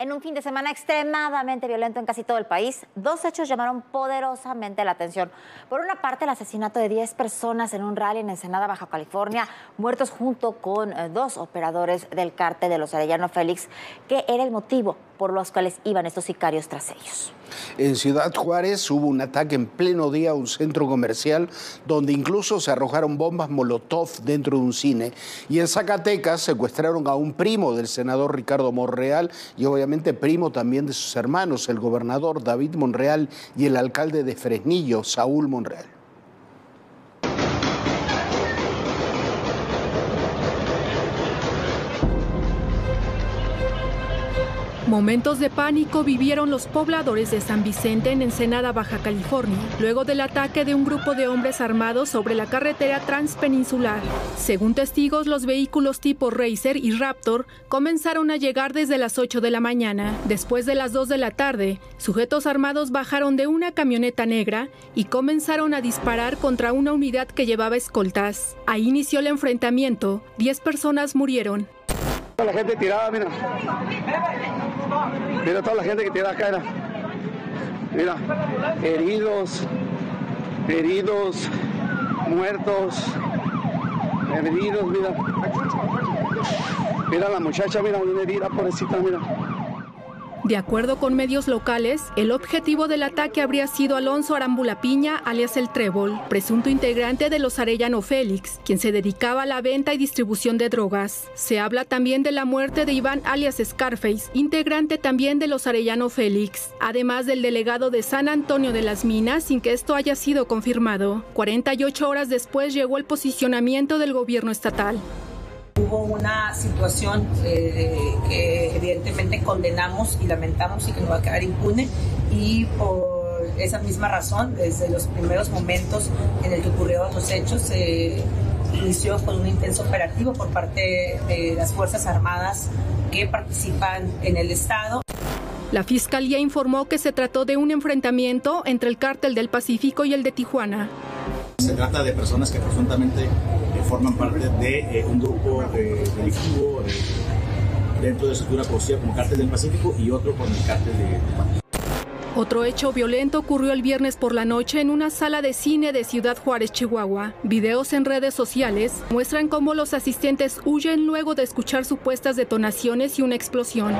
En un fin de semana extremadamente violento en casi todo el país, dos hechos llamaron poderosamente la atención. Por una parte, el asesinato de 10 personas en un rally en Ensenada, Baja California, muertos junto con dos operadores del cártel de los Arellano Félix, que era el motivo por los cuales iban estos sicarios tras ellos. En Ciudad Juárez hubo un ataque en pleno día a un centro comercial donde incluso se arrojaron bombas Molotov dentro de un cine. Y en Zacatecas secuestraron a un primo del senador Ricardo Monreal y obviamente primo también de sus hermanos, el gobernador David Monreal y el alcalde de Fresnillo, Saúl Monreal. Momentos de pánico vivieron los pobladores de San Vicente en Ensenada, Baja California, luego del ataque de un grupo de hombres armados sobre la carretera transpeninsular. Según testigos, los vehículos tipo Racer y Raptor comenzaron a llegar desde las 8 de la mañana. Después de las 2 de la tarde, sujetos armados bajaron de una camioneta negra y comenzaron a disparar contra una unidad que llevaba escoltas. Ahí inició el enfrentamiento. 10 personas murieron. La gente tirada, mira. Mira toda la gente que tira acá, mira. Heridos, muertos, heridos, mira. Mira la muchacha, mira, una herida, pobrecita, mira. De acuerdo con medios locales, el objetivo del ataque habría sido Alonso Arámbula Piña, alias El Trébol, presunto integrante de los Arellano Félix, quien se dedicaba a la venta y distribución de drogas. Se habla también de la muerte de Iván, alias Scarface, integrante también de los Arellano Félix, además del delegado de San Antonio de las Minas, sin que esto haya sido confirmado. 48 horas después llegó el posicionamiento del gobierno estatal. Hubo una situación que evidentemente condenamos y lamentamos y que no va a quedar impune, y por esa misma razón, desde los primeros momentos en el que ocurrieron los hechos, se inició con un intenso operativo por parte de las Fuerzas Armadas que participan en el Estado. La Fiscalía informó que se trató de un enfrentamiento entre el Cártel del Pacífico y el de Tijuana. Se trata de personas que presuntamente forman parte de un grupo delictivo dentro de su estructura conocida como Cártel del Pacífico y otro con el Cártel de Tijuana. Otro hecho violento ocurrió el viernes por la noche en una sala de cine de Ciudad Juárez, Chihuahua. Videos en redes sociales muestran cómo los asistentes huyen luego de escuchar supuestas detonaciones y una explosión.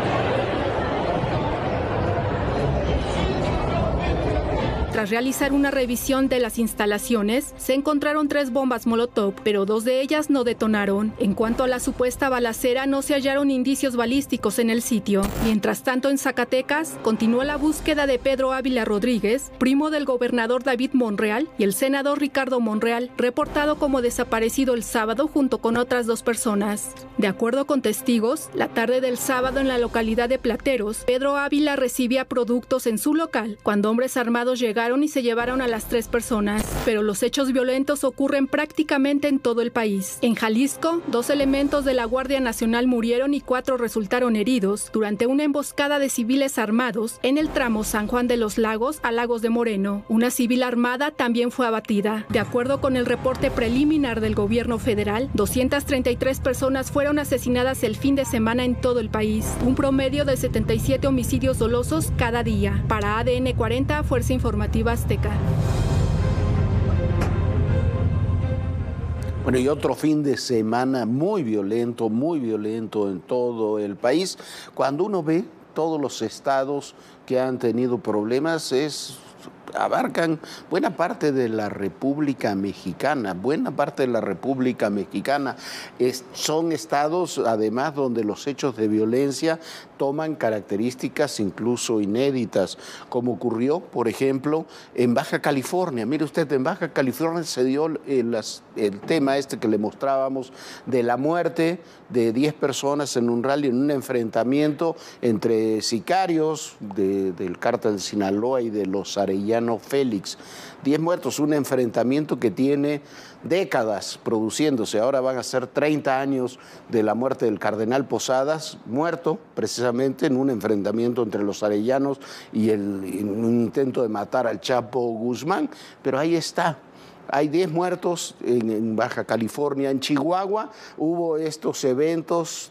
Tras realizar una revisión de las instalaciones, se encontraron 3 bombas Molotov, pero 2 de ellas no detonaron. En cuanto a la supuesta balacera, no se hallaron indicios balísticos en el sitio. Mientras tanto, en Zacatecas, continuó la búsqueda de Pedro Ávila Rodríguez, primo del gobernador David Monreal, y el senador Ricardo Monreal, reportado como desaparecido el sábado junto con otras 2 personas. De acuerdo con testigos, la tarde del sábado en la localidad de Plateros, Pedro Ávila recibía productos en su local cuando hombres armados llegaron y se llevaron a las 3 personas, pero los hechos violentos ocurren prácticamente en todo el país. En Jalisco, 2 elementos de la Guardia Nacional murieron y 4 resultaron heridos durante una emboscada de civiles armados en el tramo San Juan de los Lagos a Lagos de Moreno. Una civil armada también fue abatida. De acuerdo con el reporte preliminar del gobierno federal, 233 personas fueron asesinadas el fin de semana en todo el país, un promedio de 77 homicidios dolosos cada día. Para ADN 40, Fuerza Informativa Azteca. Bueno, y otro fin de semana muy violento en todo el país. Cuando uno ve todos los estados que han tenido problemas, abarcan buena parte de la República Mexicana, son estados además donde los hechos de violencia toman características incluso inéditas, como ocurrió, por ejemplo, en Baja California. Mire usted, en Baja California se dio el tema que le mostrábamos de la muerte de 10 personas en un rally, en un enfrentamiento entre sicarios del cártel de Sinaloa y de los Arellano Félix. 10 muertos, un enfrentamiento que tiene décadas produciéndose. Ahora van a ser 30 años de la muerte del cardenal Posadas, muerto precisamente en un enfrentamiento entre los arellanos y en un intento de matar al Chapo Guzmán. Pero ahí está hay 10 muertos en Baja California. En Chihuahua hubo estos eventos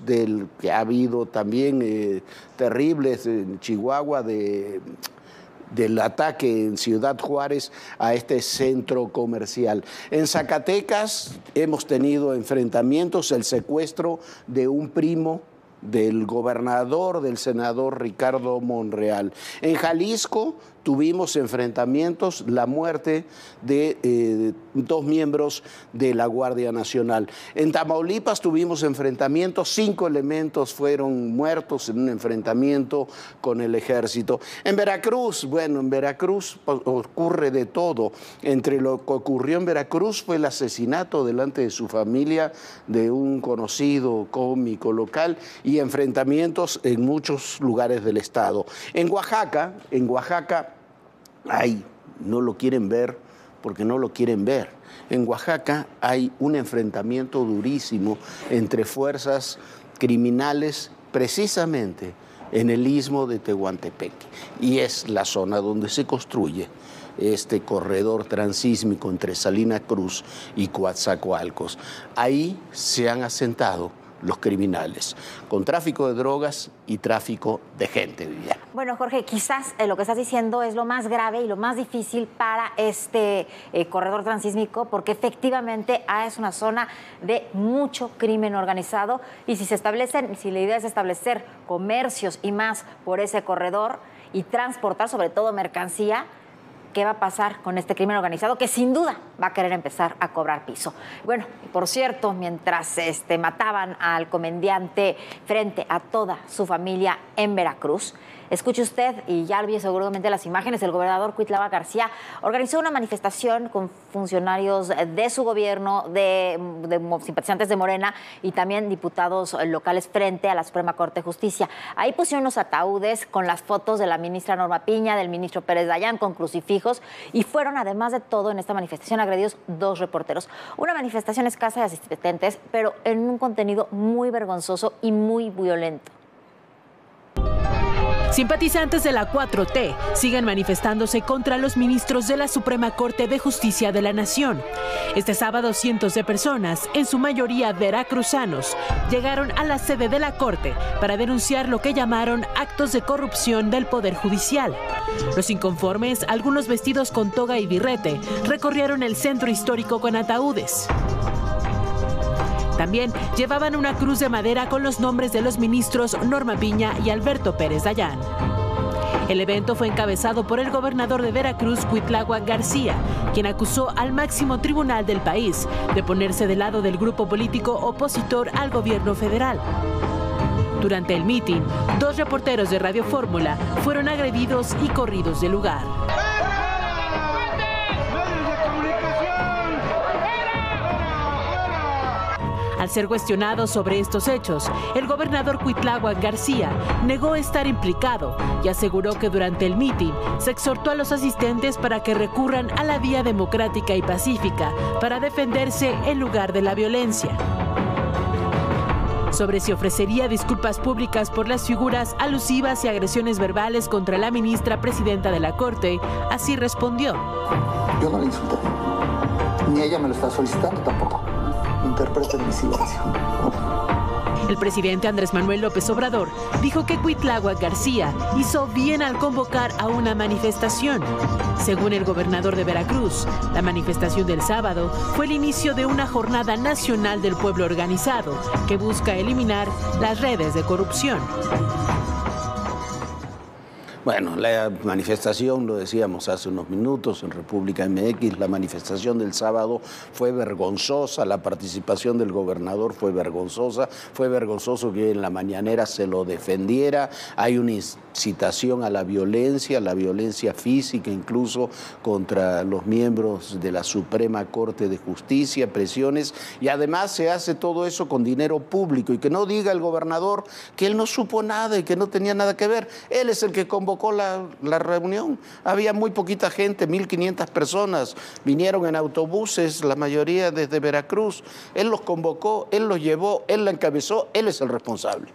que ha habido también terribles en Chihuahua del ataque en Ciudad Juárez a este centro comercial. En Zacatecas hemos tenido enfrentamientos, el secuestro de un primo del gobernador, del senador Ricardo Monreal. En Jalisco tuvimos enfrentamientos, la muerte de 2 miembros de la Guardia Nacional. En Tamaulipas tuvimos enfrentamientos, 5 elementos fueron muertos en un enfrentamiento con el ejército. En Veracruz, bueno, en Veracruz ocurre de todo. Entre lo que ocurrió en Veracruz fue el asesinato delante de su familia de un conocido cómico local y enfrentamientos en muchos lugares del estado. En Oaxaca, no lo quieren ver porque no lo quieren ver. En Oaxaca hay un enfrentamiento durísimo entre fuerzas criminales precisamente en el istmo de Tehuantepec y es la zona donde se construye este corredor transísmico entre Salina Cruz y Coatzacoalcos. Ahí se han asentado los criminales, con tráfico de drogas y tráfico de gente, Viviana. Bueno, Jorge, quizás lo que estás diciendo es lo más grave y lo más difícil para este corredor transísmico, porque efectivamente es una zona de mucho crimen organizado y si la idea es establecer comercios y más por ese corredor y transportar sobre todo mercancía, ¿qué va a pasar con este crimen organizado que sin duda va a querer empezar a cobrar piso? Bueno, por cierto, mientras mataban al comediante frente a toda su familia en Veracruz, escuche usted, y ya vio seguramente las imágenes, el gobernador Cuitlava García organizó una manifestación con funcionarios de su gobierno, de simpatizantes de Morena y también diputados locales frente a la Suprema Corte de Justicia. Ahí pusieron unos ataúdes con las fotos de la ministra Norma Piña, del ministro Pérez Dayán, con crucifijos, y fueron, además de todo, en esta manifestación agredidos 2 reporteros. Una manifestación escasa de asistentes, pero en un contenido muy vergonzoso y muy violento. Simpatizantes de la 4T siguen manifestándose contra los ministros de la Suprema Corte de Justicia de la Nación. Este sábado, cientos de personas, en su mayoría veracruzanos, llegaron a la sede de la Corte para denunciar lo que llamaron actos de corrupción del Poder Judicial. Los inconformes, algunos vestidos con toga y birrete, recorrieron el centro histórico con ataúdes. También llevaban una cruz de madera con los nombres de los ministros Norma Piña y Alberto Pérez Dayán. El evento fue encabezado por el gobernador de Veracruz, Cuitlava García, quien acusó al máximo tribunal del país de ponerse del lado del grupo político opositor al gobierno federal. Durante el mitin, 2 reporteros de Radio Fórmula fueron agredidos y corridos del lugar. Al ser cuestionado sobre estos hechos, el gobernador Cuitlava García negó estar implicado y aseguró que durante el mitin se exhortó a los asistentes para que recurran a la vía democrática y pacífica para defenderse en lugar de la violencia. Sobre si ofrecería disculpas públicas por las figuras alusivas y agresiones verbales contra la ministra presidenta de la Corte, así respondió. Yo no la insulté, ni ella me lo está solicitando tampoco. Interpreten mi silencio. El presidente Andrés Manuel López Obrador dijo que Cuitlava García hizo bien al convocar a una manifestación. Según el gobernador de Veracruz, la manifestación del sábado fue el inicio de una jornada nacional del pueblo organizado que busca eliminar las redes de corrupción. Bueno, la manifestación, lo decíamos hace unos minutos en República MX, la manifestación del sábado fue vergonzosa, la participación del gobernador fue vergonzoso que en la mañanera se lo defendiera, hay una incitación a la violencia física incluso contra los miembros de la Suprema Corte de Justicia, presiones, y además se hace todo eso con dinero público, y que no diga el gobernador que él no supo nada y que no tenía nada que ver, él es el que convocó la reunión. Había muy poquita gente, 1.500 personas, vinieron en autobuses, la mayoría desde Veracruz. Él los convocó, él los llevó, él la encabezó, él es el responsable.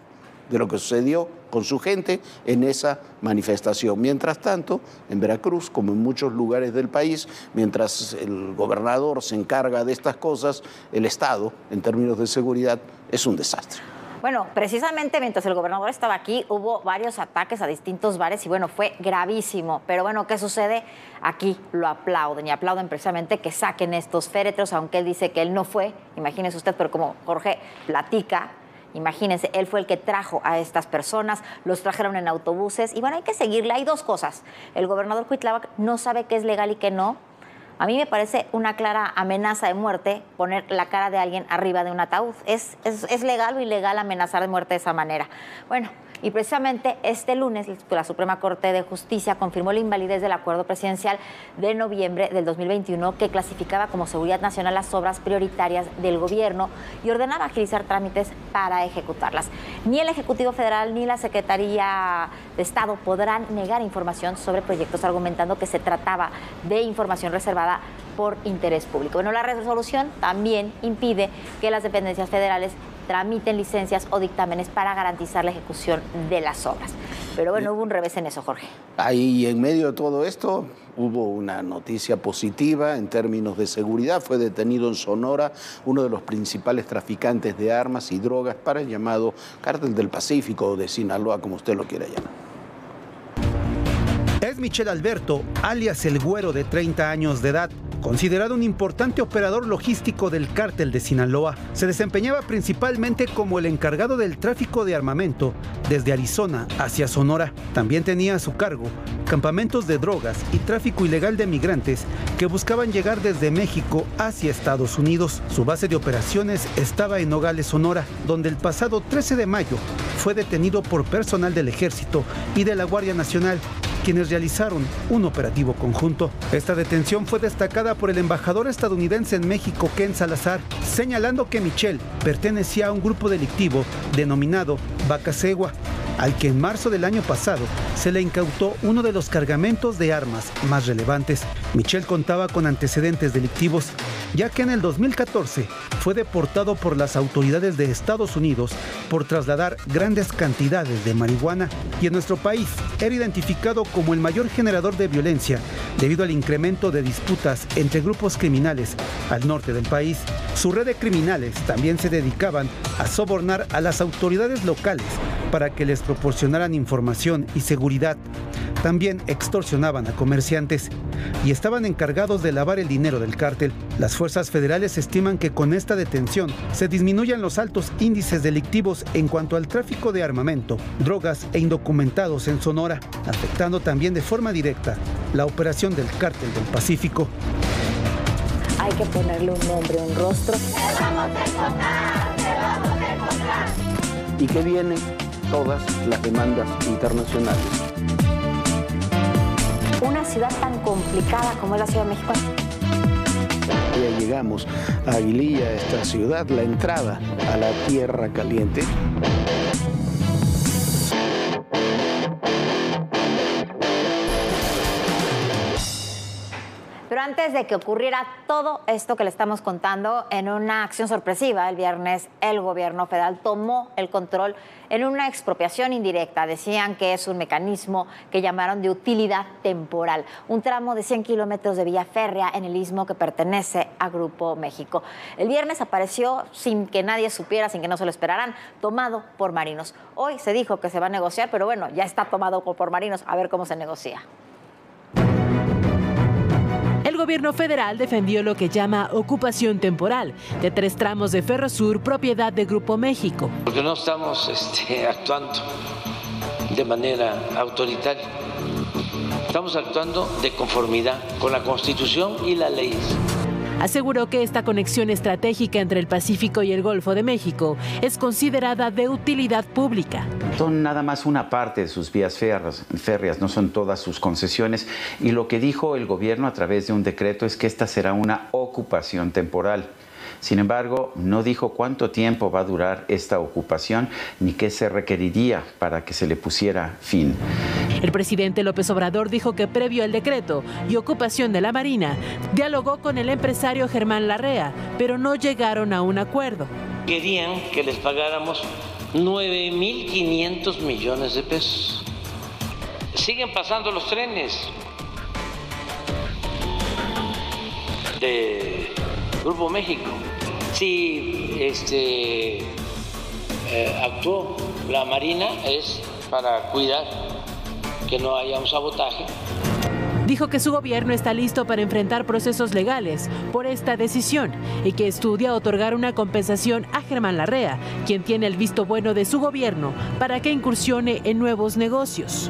de lo que sucedió con su gente en esa manifestación. Mientras tanto, en Veracruz, como en muchos lugares del país, mientras el gobernador se encarga de estas cosas, el Estado, en términos de seguridad, es un desastre. Bueno, precisamente mientras el gobernador estaba aquí, hubo varios ataques a distintos bares y bueno, fue gravísimo. Pero bueno, ¿qué sucede? Aquí lo aplauden y aplauden precisamente que saquen estos féretros, aunque él dice que él no fue, imagínese usted, pero como Jorge platica, imagínense, él fue el que trajo a estas personas, los trajeron en autobuses y bueno, hay que seguirle. Hay dos cosas. El gobernador Cuitláhuac no sabe qué es legal y qué no. A mí me parece una clara amenaza de muerte poner la cara de alguien arriba de un ataúd. ¿Es legal o ilegal amenazar de muerte de esa manera? Bueno, y precisamente este lunes la Suprema Corte de Justicia confirmó la invalidez del acuerdo presidencial de noviembre del 2021 que clasificaba como seguridad nacional las obras prioritarias del gobierno y ordenaba agilizar trámites para ejecutarlas. Ni el Ejecutivo Federal ni la Secretaría de Estado podrán negar información sobre proyectos argumentando que se trataba de información reservada por interés público. Bueno, la resolución también impide que las dependencias federales tramiten licencias o dictámenes para garantizar la ejecución de las obras. Pero bueno, hubo un revés en eso, Jorge. Ahí en medio de todo esto hubo una noticia positiva en términos de seguridad. Fue detenido en Sonora uno de los principales traficantes de armas y drogas para el llamado Cártel del Pacífico o de Sinaloa, como usted lo quiera llamar. Es Michel Alberto, alias El Güero, de 30 años de edad, considerado un importante operador logístico del cártel de Sinaloa. Se desempeñaba principalmente como el encargado del tráfico de armamento desde Arizona hacia Sonora. También tenía a su cargo campamentos de drogas y tráfico ilegal de migrantes que buscaban llegar desde México hacia Estados Unidos. Su base de operaciones estaba en Nogales, Sonora, donde el pasado 13 de mayo fue detenido por personal del Ejército y de la Guardia Nacional, quienes realizaron un operativo conjunto. Esta detención fue destacada por el embajador estadounidense en México, Ken Salazar, señalando que Michel pertenecía a un grupo delictivo denominado Bacasegua, al que en marzo del año pasado se le incautó uno de los cargamentos de armas más relevantes. Michel contaba con antecedentes delictivos, ya que en el 2014 fue deportado por las autoridades de Estados Unidos por trasladar grandes cantidades de marihuana, y en nuestro país era identificado como el mayor generador de violencia debido al incremento de disputas entre grupos criminales al norte del país. Su red de criminales también se dedicaban a sobornar a las autoridades locales para que les proporcionaran información y seguridad. También extorsionaban a comerciantes y estaban encargados de lavar el dinero del cártel. Las fuerzas federales estiman que con esta detención se disminuyan los altos índices delictivos en cuanto al tráfico de armamento, drogas e indocumentados en Sonora, afectando también de forma directa la operación del Cártel del Pacífico. Hay que ponerle un nombre, un rostro. ¿Y qué vienen? Todas las demandas internacionales. Una ciudad tan complicada como es la Ciudad de México. Ya llegamos a Aguililla, esta ciudad, la entrada a la Tierra Caliente. Pero antes de que ocurriera todo esto que le estamos contando, en una acción sorpresiva el viernes, el gobierno federal tomó el control en una expropiación indirecta. Decían que es un mecanismo que llamaron de utilidad temporal, un tramo de 100 kilómetros de vía férrea en el istmo que pertenece a Grupo México. El viernes apareció sin que nadie supiera, sin que no se lo esperaran, tomado por marinos. Hoy se dijo que se va a negociar, pero bueno, ya está tomado por marinos, a ver cómo se negocia. El gobierno federal defendió lo que llama ocupación temporal de 3 tramos de Ferrosur, propiedad de Grupo México. Porque no estamos actuando de manera autoritaria, estamos actuando de conformidad con la Constitución y las leyes. Aseguró que esta conexión estratégica entre el Pacífico y el Golfo de México es considerada de utilidad pública. Son nada más una parte de sus vías férreas, no son todas sus concesiones. Y lo que dijo el gobierno a través de un decreto es que esta será una ocupación temporal. Sin embargo, no dijo cuánto tiempo va a durar esta ocupación ni qué se requeriría para que se le pusiera fin. El presidente López Obrador dijo que previo al decreto y ocupación de la Marina, dialogó con el empresario Germán Larrea, pero no llegaron a un acuerdo. Querían que les pagáramos 9.500 millones de pesos. Siguen pasando los trenes de Grupo México. Si actuó la Marina es para cuidar que no haya un sabotaje. Dijo que su gobierno está listo para enfrentar procesos legales por esta decisión y que estudia otorgar una compensación a Germán Larrea, quien tiene el visto bueno de su gobierno para que incursione en nuevos negocios.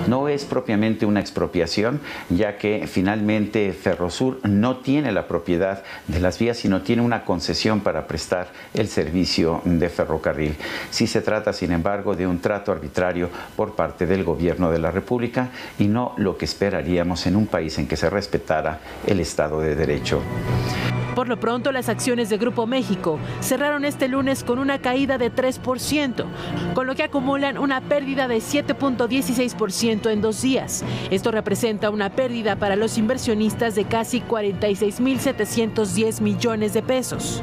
No es propiamente una expropiación, ya que finalmente Ferrosur no tiene la propiedad de las vías, sino tiene una concesión para prestar el servicio de ferrocarril. Sí se trata, sin embargo, de un trato arbitrario por parte del gobierno de la República y no lo que esperaríamos en un país en que se respetara el Estado de Derecho. Por lo pronto, las acciones de Grupo México cerraron este lunes con una caída de 3%, con lo que acumulan una pérdida de 7.16% en 2 días. Esto representa una pérdida para los inversionistas de casi 46.710 millones de pesos.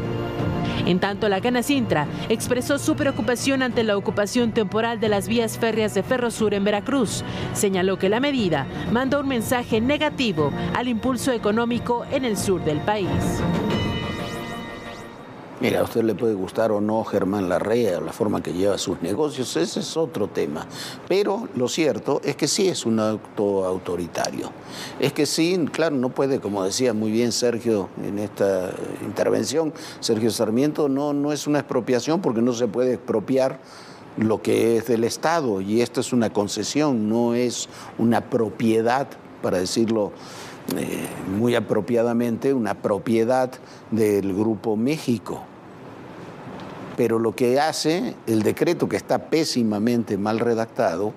En tanto, la Canacintra expresó su preocupación ante la ocupación temporal de las vías férreas de Ferrosur en Veracruz. Señaló que la medida manda un mensaje negativo al impulso económico en el sur del país. Mira, a usted le puede gustar o no Germán Larrea, la forma que lleva sus negocios, ese es otro tema. Pero lo cierto es que sí es un acto autoritario. Es que sí, claro, no puede, como decía muy bien Sergio en esta intervención, Sergio Sarmiento, no es una expropiación porque no se puede expropiar lo que es del Estado y esto es una concesión, no es una propiedad, para decirlo muy apropiadamente, una propiedad del Grupo México. Pero lo que hace el decreto, que está pésimamente mal redactado,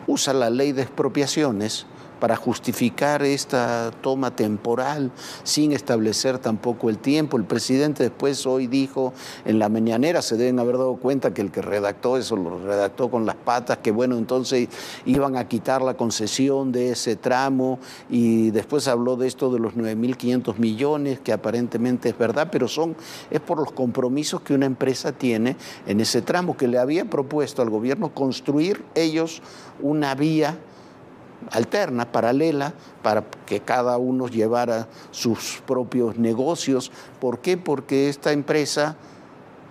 usa la ley de expropiaciones para justificar esta toma temporal sin establecer tampoco el tiempo. El presidente después hoy dijo en la mañanera, se deben haber dado cuenta que el que redactó eso lo redactó con las patas, que bueno, entonces iban a quitar la concesión de ese tramo y después habló de esto de los 9.500 millones, que aparentemente es verdad, pero es por los compromisos que una empresa tiene en ese tramo, que le había propuesto al gobierno construir ellos una vía alterna, paralela, para que cada uno llevara sus propios negocios. ¿Por qué? Porque esta empresa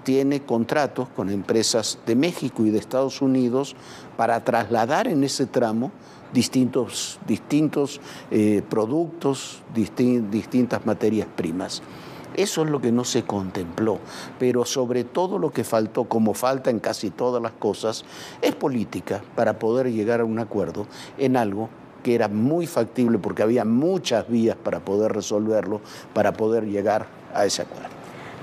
tiene contratos con empresas de México y de Estados Unidos para trasladar en ese tramo distintos productos, distintas materias primas. Eso es lo que no se contempló, pero sobre todo lo que faltó, como falta en casi todas las cosas, es política para poder llegar a un acuerdo en algo que era muy factible porque había muchas vías para poder resolverlo, para poder llegar a ese acuerdo.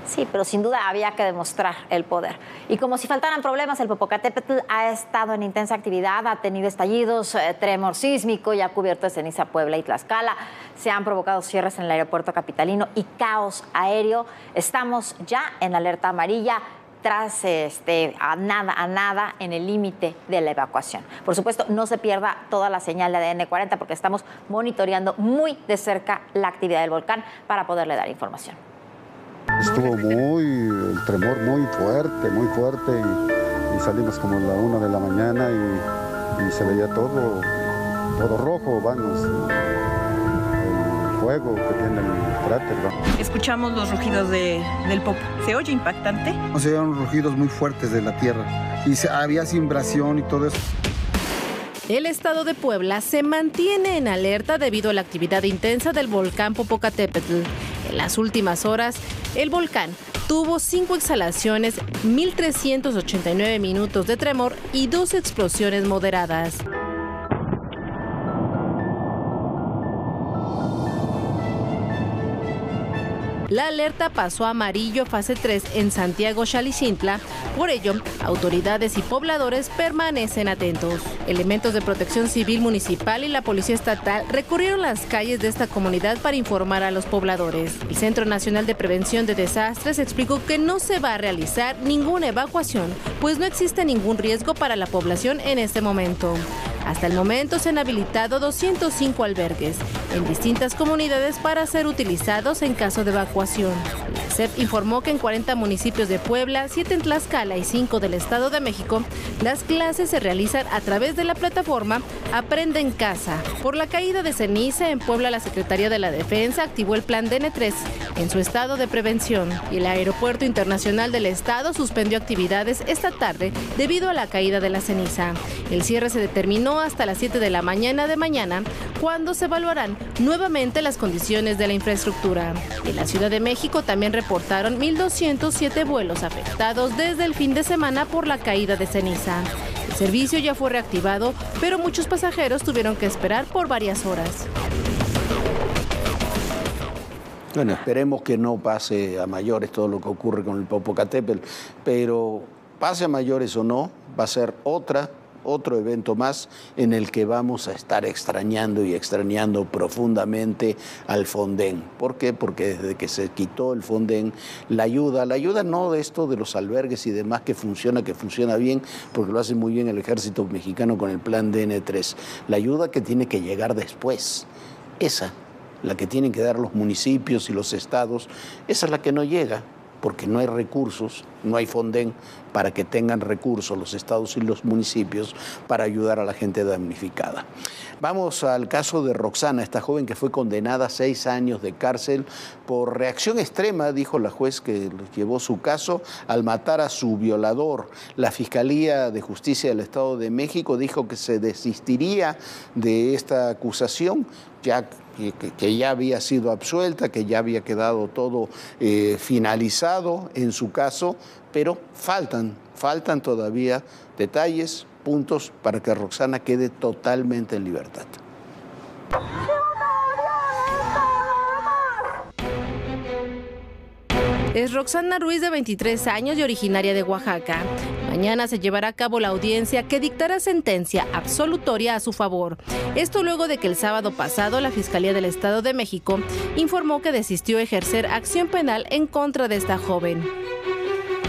Sí, pero sin duda había que demostrar el poder. Y como si faltaran problemas, el Popocatépetl ha estado en intensa actividad, ha tenido estallidos, tremor sísmico y ha cubierto de ceniza Puebla y Tlaxcala. Se han provocado cierres en el aeropuerto capitalino y caos aéreo. Estamos ya en alerta amarilla tras a nada en el límite de la evacuación. Por supuesto, no se pierda toda la señal de ADN 40 porque estamos monitoreando muy de cerca la actividad del volcán para poderle dar información. Estuvo el tremor muy fuerte y salimos como a la 1 de la mañana y se veía todo rojo, vamos, el fuego que tiene el cráter. ¿no? Escuchamos los rugidos del Popo. ¿Se oye impactante? Se oyeron rugidos muy fuertes de la tierra y había vibración y todo eso. El estado de Puebla se mantiene en alerta debido a la actividad intensa del volcán Popocatépetl. En las últimas horas, el volcán tuvo 5 exhalaciones, 1.389 minutos de tremor y 2 explosiones moderadas. La alerta pasó a amarillo fase 3 en Santiago Xalixintla. Por ello, autoridades y pobladores permanecen atentos. Elementos de Protección Civil Municipal y la Policía Estatal recurrieron a las calles de esta comunidad para informar a los pobladores. El Centro Nacional de Prevención de Desastres explicó que no se va a realizar ninguna evacuación, pues no existe ningún riesgo para la población en este momento. Hasta el momento se han habilitado 205 albergues en distintas comunidades para ser utilizados en caso de evacuación. La CEP informó que en 40 municipios de Puebla, 7 en Tlaxcala y 5 del Estado de México, las clases se realizan a través de la plataforma Aprende en Casa. Por la caída de ceniza en Puebla, la Secretaría de la Defensa activó el plan DN3 en su estado de prevención y el Aeropuerto Internacional del Estado suspendió actividades esta tarde debido a la caída de la ceniza. El cierre se determinó hasta las 7 de la mañana cuando se evaluarán nuevamente las condiciones de la infraestructura. En la Ciudad de México también reportaron 1,207 vuelos afectados desde el fin de semana por la caída de ceniza. El servicio ya fue reactivado, pero muchos pasajeros tuvieron que esperar por varias horas. Bueno, esperemos que no pase a mayores todo lo que ocurre con el Popocatépetl, pero pase a mayores o no, va a ser otro evento más en el que vamos a estar extrañando profundamente al Fonden. ¿Por qué? Porque desde que se quitó el Fonden, la ayuda no de esto de los albergues y demás que funciona bien, porque lo hace muy bien el ejército mexicano con el plan DN3. La ayuda que tiene que llegar después, la que tienen que dar los municipios y los estados, esa es la que no llega, porque no hay recursos, no hay Fonden para que tengan recursos los estados y los municipios para ayudar a la gente damnificada. Vamos al caso de Roxana, esta joven que fue condenada a 6 años de cárcel por reacción extrema, dijo la juez que llevó su caso, al matar a su violador. La Fiscalía de Justicia del Estado de México dijo que se desistiría de esta acusación, ya que ya había sido absuelta, que ya había quedado todo finalizado en su caso, pero faltan todavía detalles, puntos para que Roxana quede totalmente en libertad. Es Roxana Ruiz, de 23 años y originaria de Oaxaca. Mañana se llevará a cabo la audiencia que dictará sentencia absolutoria a su favor. Esto luego de que el sábado pasado la Fiscalía del Estado de México informó que desistió ejercer acción penal en contra de esta joven.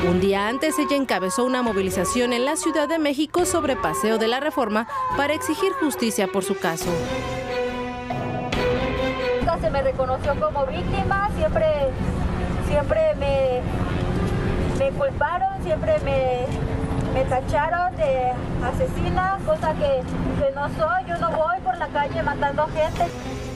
Un día antes, ella encabezó una movilización en la Ciudad de México sobre Paseo de la Reforma para exigir justicia por su caso. Se me reconoció como víctima, siempre me culparon, siempre me tacharon de asesina, cosa que no soy. Yo no voy por la calle matando gente.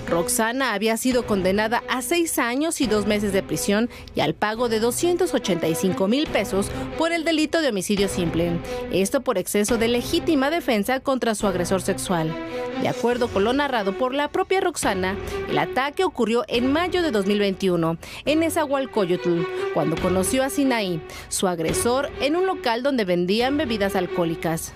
Roxana había sido condenada a 6 años y 2 meses de prisión y al pago de 285,000 pesos por el delito de homicidio simple. Esto por exceso de legítima defensa contra su agresor sexual. De acuerdo con lo narrado por la propia Roxana, el ataque ocurrió en mayo de 2021 en Nezahualcóyotl, cuando conoció a Sinaí, su agresor, en un local donde vendían bebidas alcohólicas.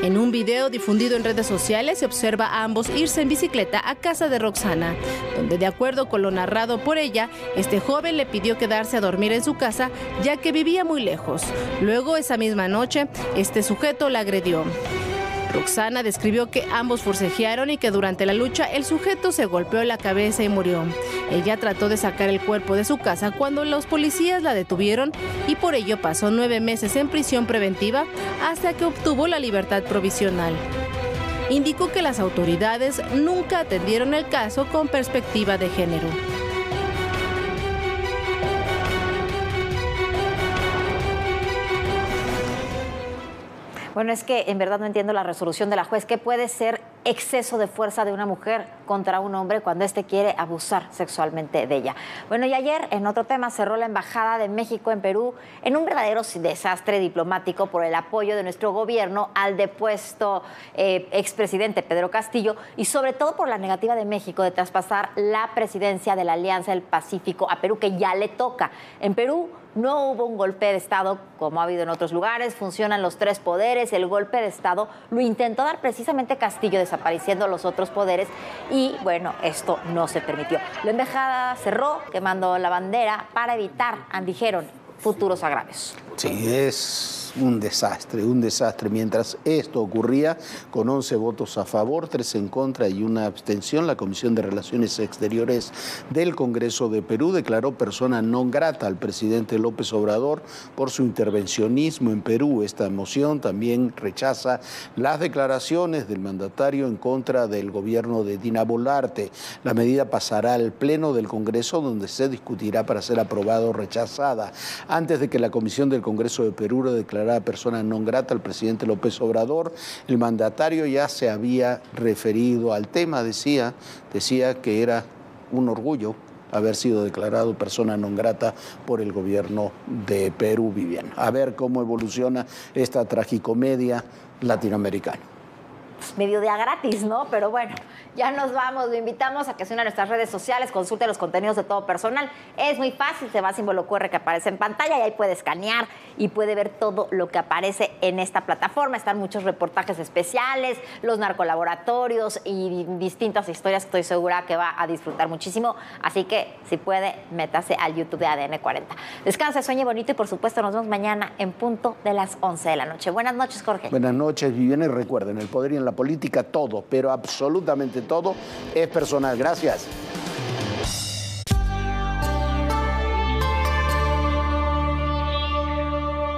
En un video difundido en redes sociales se observa a ambos irse en bicicleta a casa de Roxana, donde, de acuerdo con lo narrado por ella, este joven le pidió quedarse a dormir en su casa ya que vivía muy lejos. Luego, esa misma noche, este sujeto la agredió. Roxana describió que ambos forcejearon y que durante la lucha el sujeto se golpeó la cabeza y murió. Ella trató de sacar el cuerpo de su casa cuando los policías la detuvieron y por ello pasó 9 meses en prisión preventiva hasta que obtuvo la libertad provisional. Indicó que las autoridades nunca atendieron el caso con perspectiva de género. Bueno, es que en verdad no entiendo la resolución de la juez. ¿Qué puede ser exceso de fuerza de una mujer contra un hombre cuando éste quiere abusar sexualmente de ella? Bueno, y ayer, en otro tema, cerró la Embajada de México en Perú en un verdadero desastre diplomático por el apoyo de nuestro gobierno al depuesto expresidente Pedro Castillo y sobre todo por la negativa de México de traspasar la presidencia de la Alianza del Pacífico a Perú, que ya le toca. En Perú no hubo un golpe de Estado como ha habido en otros lugares, funcionan los 3 poderes, el golpe de Estado lo intentó dar precisamente Castillo, desapareciendo los otros poderes y bueno, esto no se permitió. La embajada cerró quemando la bandera para evitar, dijeron, futuros agravios. Sí, es un desastre, un desastre. Mientras esto ocurría, con 11 votos a favor, 3 en contra y una abstención, la Comisión de Relaciones Exteriores del Congreso de Perú declaró persona non grata al presidente López Obrador por su intervencionismo en Perú. Esta moción también rechaza las declaraciones del mandatario en contra del gobierno de Dina Boluarte. La medida pasará al Pleno del Congreso, donde se discutirá para ser aprobada o rechazada. Antes de que la Comisión del Congreso de Perú declarara persona non grata al presidente López Obrador, el mandatario ya se había referido al tema, decía que era un orgullo haber sido declarado persona non grata por el gobierno de Perú, Viviana. A ver cómo evoluciona esta tragicomedia latinoamericana. Medio día gratis, ¿no? Pero bueno, ya nos vamos. Lo invitamos a que se una a nuestras redes sociales, consulte los contenidos de Todo Personal. Es muy fácil, se va a símbolo QR que aparece en pantalla y ahí puede escanear y puede ver todo lo que aparece en esta plataforma. Están muchos reportajes especiales, los narcolaboratorios y distintas historias que estoy segura que va a disfrutar muchísimo. Así que, si puede, métase al YouTube de ADN 40. Descanse, sueñe bonito y, por supuesto, nos vemos mañana en punto de las 11 de la noche. Buenas noches, Jorge. Buenas noches, Viviana, y recuerden, el poder y en la política todo, pero absolutamente todo es personal. Gracias.